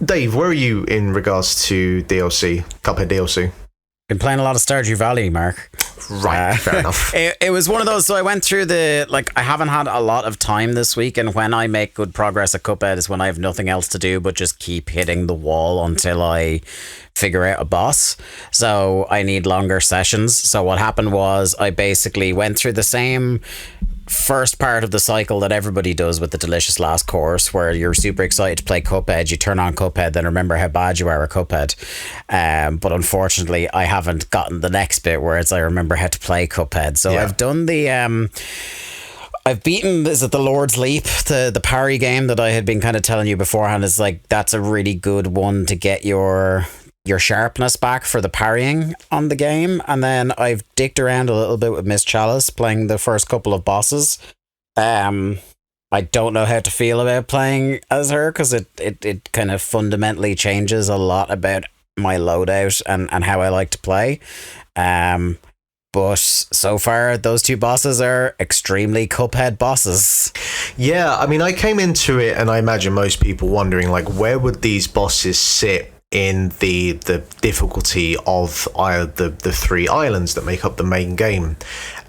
Dave, where are you in regards to DLC, Cuphead DLC? Been playing a lot of Stardew Valley, Mark. Right, fair enough. It was one of those, so I went through I haven't had a lot of time this week, and when I make good progress at Cuphead is when I have nothing else to do but just keep hitting the wall until I figure out a boss. So I need longer sessions. So what happened was I basically went through the same first part of the cycle that everybody does with the Delicious Last Course, where you're super excited to play Cuphead, you turn on Cuphead, then remember how bad you are at Cuphead. But unfortunately, I haven't gotten the next bit where it's I remember how to play Cuphead. So I've done the I've beaten, is it the Lord's Leap, the parry game that I had been kind of telling you beforehand. Is like, that's a really good one to get your sharpness back for the parrying on the game. And then I've dicked around a little bit with Miss Chalice, playing the first couple of bosses. I don't know how to feel about playing as her, because it kind of fundamentally changes a lot about my loadout and how I like to play. But so far, those two bosses are extremely Cuphead bosses. Yeah, I mean, I came into it, and I imagine most people wondering, like, where would these bosses sit in the difficulty of the three islands that make up the main game.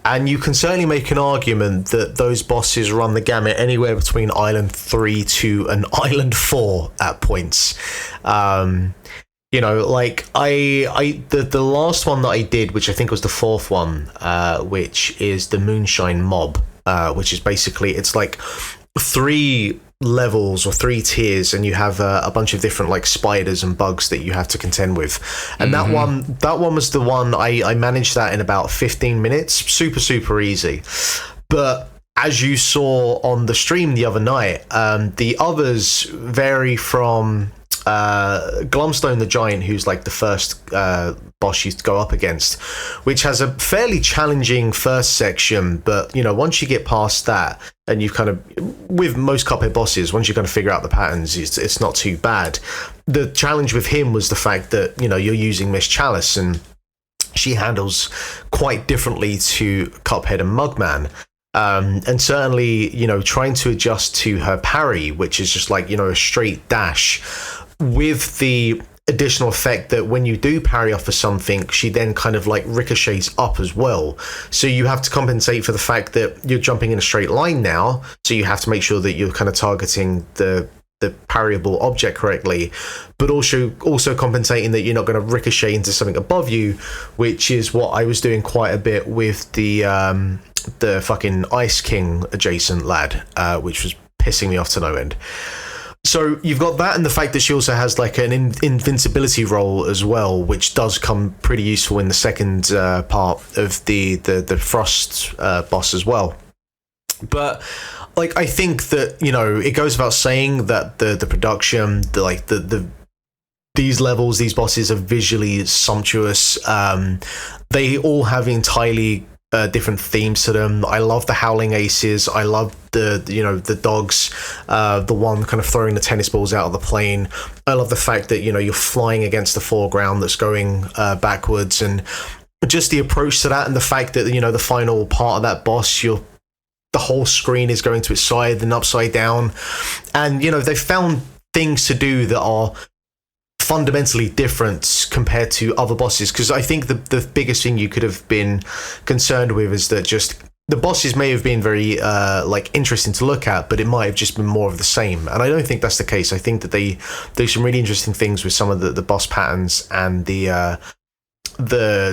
And you can certainly make an argument that those bosses run the gamut anywhere between Island 3 to an Island 4 at points. You know, like the last one that I did, which I think was the fourth one, which is the Moonshine Mob, which is basically, it's like 3 levels or 3 tiers, and you have a bunch of different like spiders and bugs that you have to contend with. And that one was the one I managed that in about 15 minutes, super easy. But as you saw on the stream the other night, the others vary from Glumstone the Giant, who's like the first boss you go up against, which has a fairly challenging first section, but you know, once you get past that, and you've kind of, with most Cuphead bosses, once you kind of figure out the patterns, it's not too bad. The challenge with him was the fact that, you know, you're using Miss Chalice, and she handles quite differently to Cuphead and Mugman. And certainly, you know, trying to adjust to her parry, which is just like, you know, a straight dash, with the additional effect that when you do parry off of something, she then kind of like ricochets up as well. So you have to compensate for the fact that you're jumping in a straight line now, so you have to make sure that you're kind of targeting the parryable object correctly, but also compensating that you're not going to ricochet into something above you, which is what I was doing quite a bit with the fucking Ice King adjacent lad, which was pissing me off to no end. So you've got that, and the fact that she also has like an invincibility roll as well, which does come pretty useful in the second part of the Frost boss as well. But like, I think that, you know, it goes without saying that the production, these levels, these bosses are visually sumptuous. They all have entirely different themes to them. I love the Howling Aces. I love the dogs, the one kind of throwing the tennis balls out of the plane. I love the fact that, you know, you're flying against the foreground that's going backwards, and just the approach to that, and the fact that, you know, the final part of that boss, the whole screen is going to its side and upside down, and, you know, they've found things to do that are fundamentally different compared to other bosses. Because I think the biggest thing you could have been concerned with is that just the bosses may have been very like interesting to look at, but it might have just been more of the same, and I don't think that's the case. I think that they do some really interesting things with some of the boss patterns and the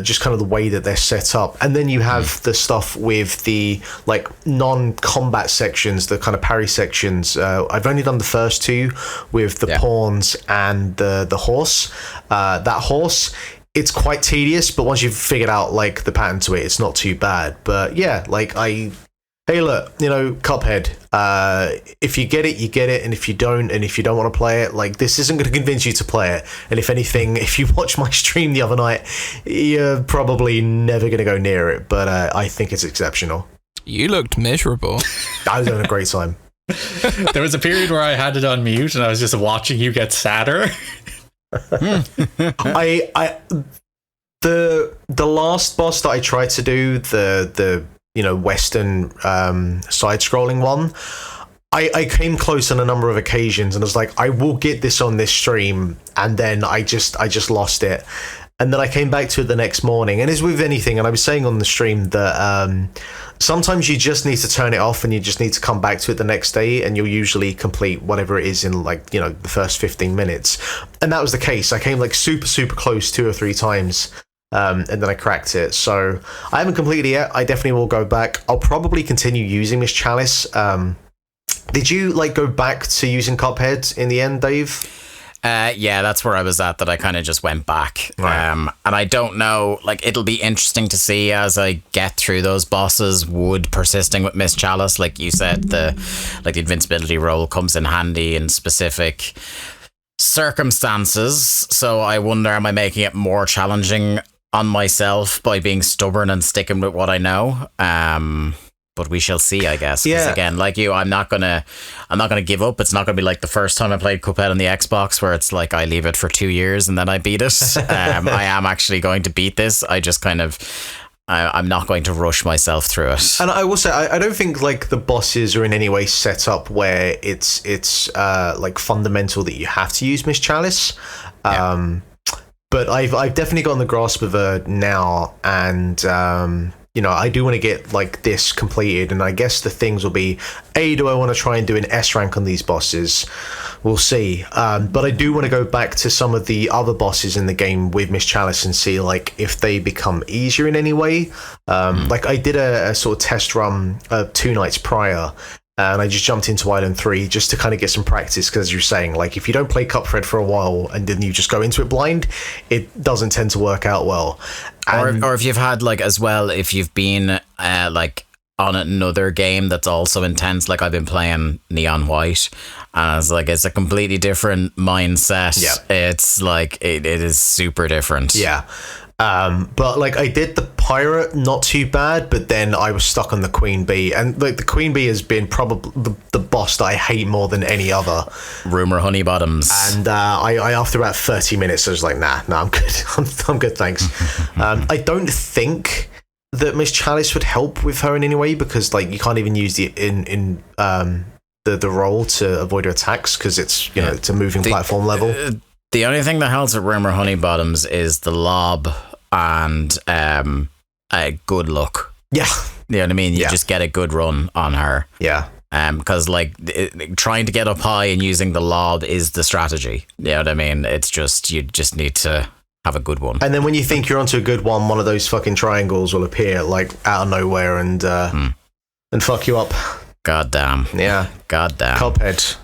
just kind of the way that they're set up. And then you have the stuff with the like non-combat sections, the kind of parry sections. I've only done the first 2 with the pawns and the horse. That horse, it's quite tedious, but once you've figured out like the pattern to it, it's not too bad. But yeah, like hey, look, you know, Cuphead, if you get it, you get it, and if you don't want to play it, like, this isn't going to convince you to play it. And if anything, if you watch my stream the other night, you're probably never going to go near it, but I think it's exceptional. You looked miserable. I was having a great time. There was a period where I had it on mute, and I was just watching you get sadder. The last boss that I tried to do, the you know, Western side-scrolling one, I came close on a number of occasions, and I was like, I will get this on this stream, and then I just lost it. And then I came back to it the next morning, and as with anything, and I was saying on the stream that sometimes you just need to turn it off and you just need to come back to it the next day, and you'll usually complete whatever it is in, like, you know, the first 15 minutes. And that was the case. I came like super close 2 or 3 times, and then I cracked it. So I haven't completed it yet. I definitely will go back. I'll probably continue using Miss Chalice. Did you like go back to using Cuphead in the end, Dave? Yeah, that's where I was at, that I kind of just went back. Right. And I don't know, like, it'll be interesting to see as I get through those bosses, would persisting with Miss Chalice, like you said, the invincibility roll comes in handy in specific circumstances. So I wonder, am I making it more challenging on myself by being stubborn and sticking with what I know? But we shall see, I guess. Because again, like you, I'm not gonna give up. It's not gonna be like the first time I played Cuphead on the Xbox, where it's like I leave it for 2 years and then I beat it. I am actually going to beat this. I just kind of, I'm not going to rush myself through it. And I will say, I don't think like the bosses are in any way set up where it's like fundamental that you have to use Miss Chalice. But I've definitely gotten the grasp of her now, and you know, I do want to get like this completed, and I guess the things will be, do I want to try and do an S rank on these bosses? We'll see. But I do want to go back to some of the other bosses in the game with Miss Chalice and see like if they become easier in any way. Like I did a sort of test run 2 nights prior, and I just jumped into Island 3 just to kind of get some practice, because you're saying, like, if you don't play Cuphead for a while and then you just go into it blind, it doesn't tend to work out well. Or if you've had, like, as well, if you've been, like, on another game that's also intense, like I've been playing Neon White, and it's like, it's a completely different mindset. Yeah. It's like, it is super different. Yeah. But like I did the pirate not too bad, but then I was stuck on the Queen Bee, and like the Queen Bee has been probably the boss that I hate more than any other. Rumor honey bottoms. And I after about 30 minutes I was like, nah, I'm good. I'm good, thanks. I don't think that Miss Chalice would help with her in any way, because like you can't even use the roll to avoid her attacks, because it's, you know, it's a moving platform level. The only thing that helps with Rumor honey bottoms is the lob and good luck. Yeah. You know what I mean? You Yeah. just get a good run on her. Yeah. Because like trying to get up high and using the lob is the strategy. You know what I mean? It's just, you just need to have a good one. And then when you think you're onto a good one of those fucking triangles will appear like out of nowhere and fuck you up. God damn. Yeah. God damn. Cuphead.